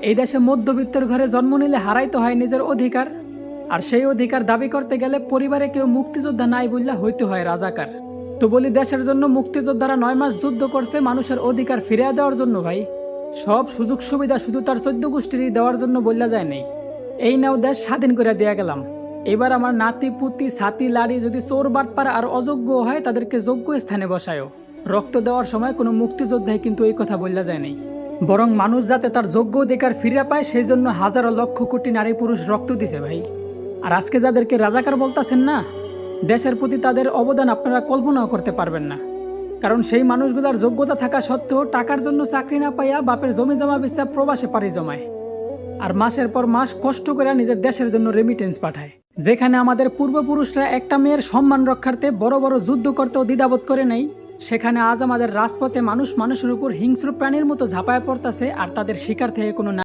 এই দেশে মধ্যবিত্তের ঘরে জন্ম নিলে হারাইতে হয় নিজের অধিকার, আর সেই অধিকার দাবি করতে গেলে পরিবারে কেউ মুক্তিযোদ্ধা নাই বললে হইতে হয় রাজাকার। তো বলি, দেশের জন্য মুক্তিযোদ্ধারা 9 মাস যুদ্ধ করছে মানুষের অধিকার ফিরিয়ে দেওয়ার জন্য ভাই। সব সুযোগ সুবিধা শুধু তার 14 গোষ্ঠীরই দেওয়ার জন্য বললা যায় নেই। এই নাও দেশ স্বাধীন করে দেয়া গেলাম, এবার আমার নাতি পুতি ছাতি লাড়ি যদি চোর বাটপার আর অযোগ্য হয় তাদেরকে যোগ্য স্থানে বসায়ও। রক্ত দেওয়ার সময় কোনো মুক্তিযোদ্ধাই কিন্তু এই কথা বললা যায় নেই, বরং মানুষ যাতে তার যোগ্য অধিকার ফিরে পায় সেই জন্য হাজারো লক্ষ কোটি নারী পুরুষ রক্ত দিছে ভাই। আর আজকে যাদেরকে রাজাকার বলতাছেন না, দেশের প্রতি তাদের অবদান আপনারা কল্পনাও করতে পারবেন না। কারণ সেই মানুষগুলোর যোগ্যতা থাকা সত্ত্বেও টাকার জন্য চাকরি না পাইয়া বাপের জমি জমা বেচা প্রবাসে পাড়ি জমায়, আর মাসের পর মাস কষ্ট করে নিজের দেশের জন্য রেমিটেন্স পাঠায়। যেখানে আমাদের পূর্বপুরুষরা একটা মেয়ের সম্মান রক্ষার্থে বড় বড় যুদ্ধ করতেও দ্বিধাবোধ করে নেই, সেখানে আজ আমাদের রাজপথে মানুষ মানুষের উপর হিংস্র প্রাণীর মতো ঝাঁপায় পড়তেছে, আর তাদের শিকার থেকে কোনো